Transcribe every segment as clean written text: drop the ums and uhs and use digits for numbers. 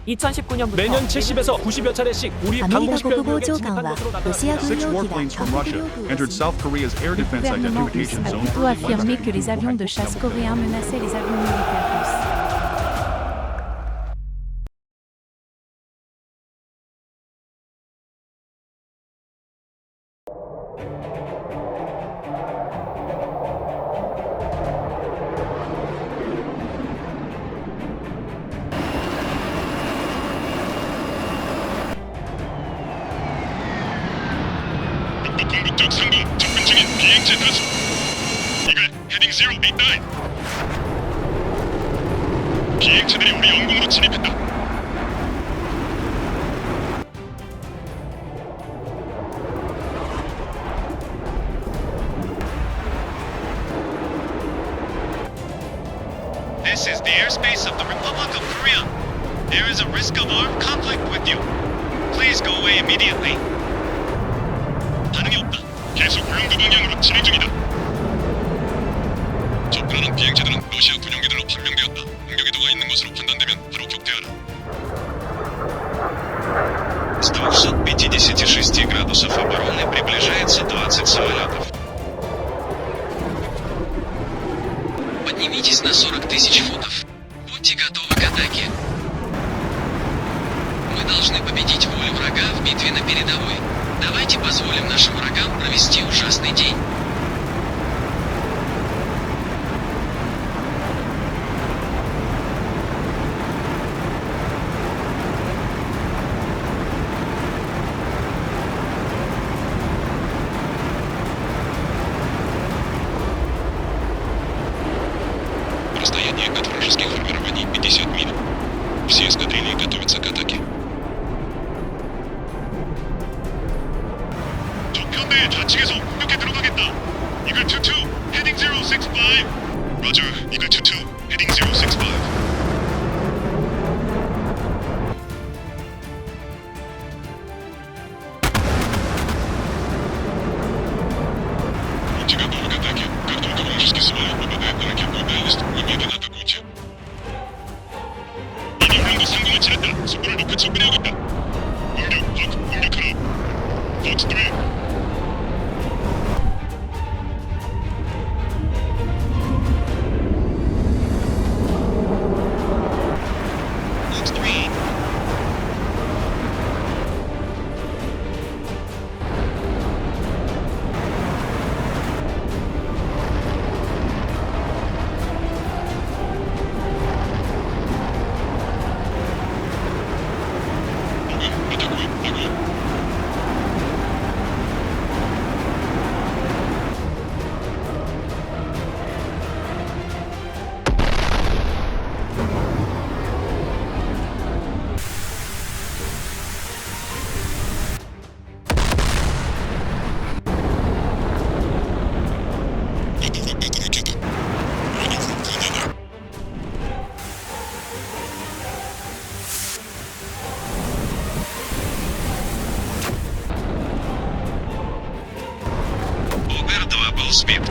2019년부터 매년 70에서 90여 차례씩 우리 アメリカ 방공식 国防 병력의 長 진입한 官は 것으로 ロシア 나타났습니다. 軍 Six 用機が warplanes from 韓国 Russia 領空を entered 侵 South Korea's air Le defense gouvernement russe identification a zone plutôt early affirmé Wednesday. que les avions de chasse coréens menaçaient les avions militaires russes. 북극 상공 접근 중인 비행체 다수. 이글 헤딩 089. 비행체들이 우리 영공으로 진입했다. This is the airspace of the Republic of Korea. There is a risk of armed conflict with you. Please go away immediately. 반응이 없다. 계속 용도 방향으로 진행 중이다. 접근하는 비행체들은 러시아 군용기들로 판명되었다. 공격 의도가 있는 것으로 판단되면 바로 격퇴하라. 256 градусов обороны приближается 20 самолетов. Поднимитесь на 40 тысяч футов. Будьте готовы к атаке. Мы должны победить волю врага в битве на передовой. Давайте позволим нашим врагам провести ужасный день. Расстояние от вражеских формирований 50 миль. Все эскадрильи готовятся к атаке. 적편대 좌측에서 공격에 들어가겠다. 이글 22 헤딩 065. 로저 이글 22 헤딩 065. Утика новой атаки. Как только вражеский самолет попадает на ракетную дальность, немедленно атакуйте. 이미 우리도 상공을 치렀다. 속도를 높여 접근하고 있다. 공격하라. 폭스 3. Fox 3. атакуй, огонь. Готовы эта ракета. Маневр выполнена. Угар 2 был сбит.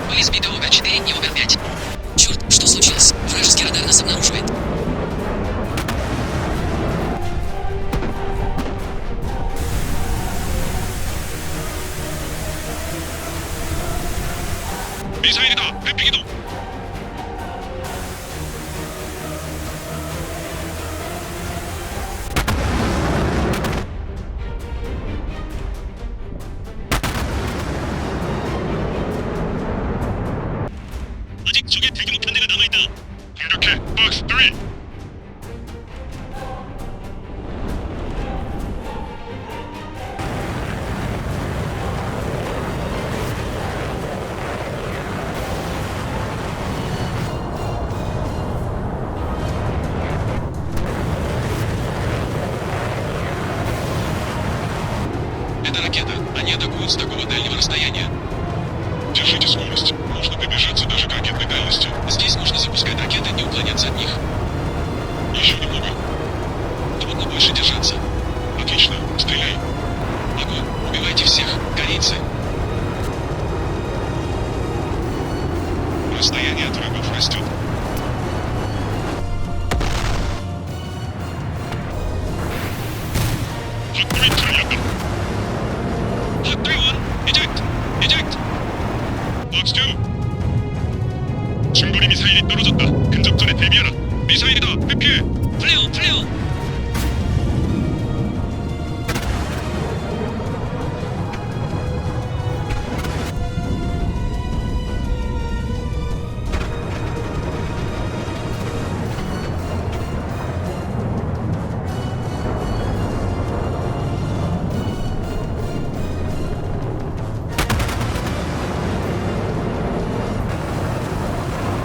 Были сбиты Огар-4 и Огар-5. Черт, что случилось? Вражеский радар нас обнаруживает. 미사일이다. 회피 기동. 아직 적의 대규모 편대가 남아있다. 공격해. 박스 3. Это ракета. Они атакуют с такого дальнего расстояния. Держите скорость. Можно приближаться даже к ракетной дальности. Здесь нужно запускать ракеты и уклоняться от них. Еще немного. Трудно больше держаться. Отлично. Стреляй. Огонь! Убивайте всех! Корейцы! Расстояние от врагов растет. Отбить триллион! Hot 3-1! Eject! Eject! Box 2! 중거리 미사일이 떨어졌다. 근접전에 대비하라. 미사일이다. 회피해. 플레어, 플레어.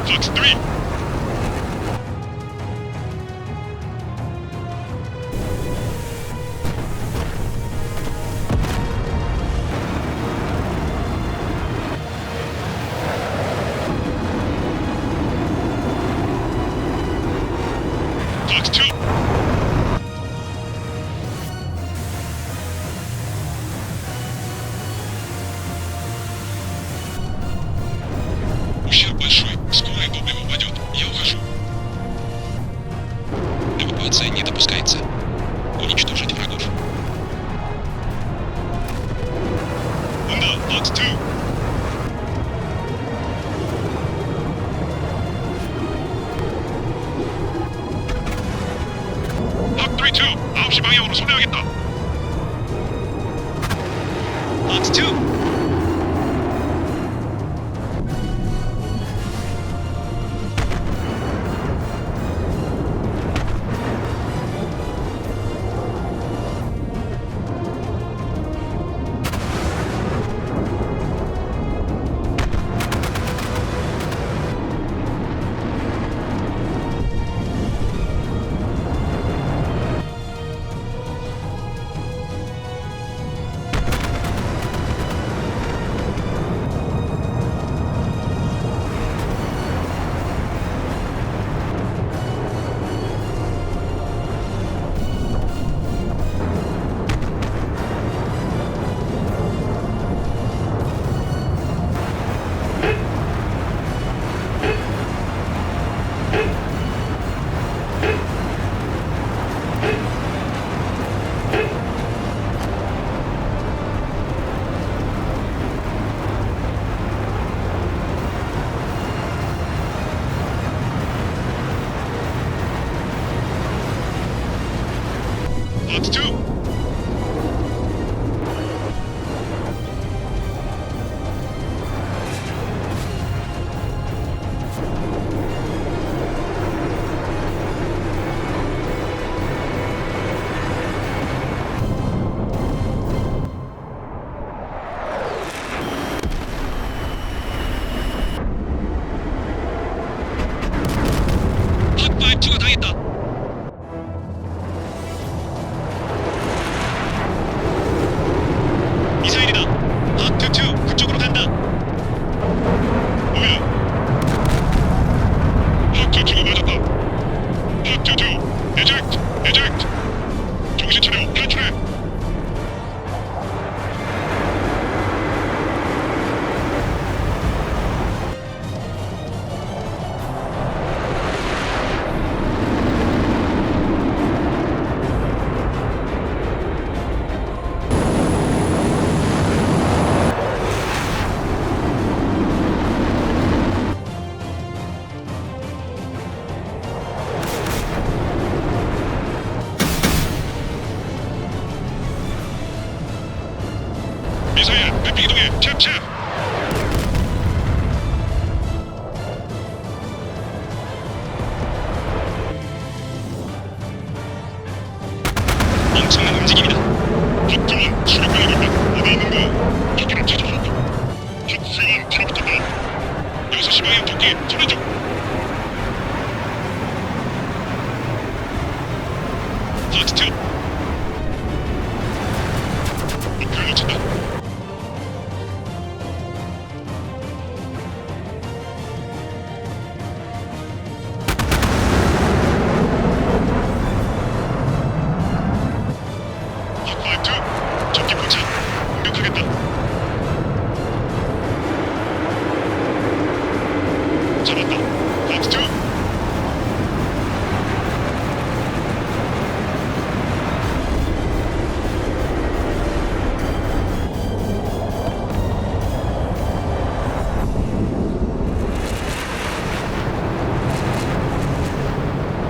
Box 3! Box 2! Ущерб большой. Скоро и топливо упадет. Я ухожу. Эвакуация не допускается. Уничтожить врагов. 온다. Box 2! Hot 3-2! 9시 방향으로 손해야겠다. Box 2! Box 2! Hot 5-2가 당했다. 미사일이다. Hot 2-2 그쪽으로 간다. 뭐야? Hot 2-2가 맞았다. Hot 2-2! Eject! Eject! 정신 차려. 탈출해. 미사일, 회피 이동해. 챕! 엄청난 움직임이다. 핫2원 출력하려고 있다. 어디 있는 거야? 기기를 찾아서. 핫3원 트럭부터 봐. 6시 방향 토끼 소리 좀. Hot 2! 목표를 놓친다. Hot 5-2! 적기 포착. 주겠다. 잡았다. 락스 2.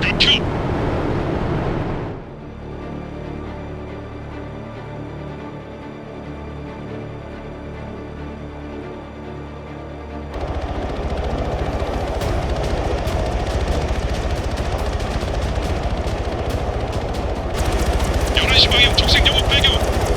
Good kill. 열한 시 방향 적색 영업 발견.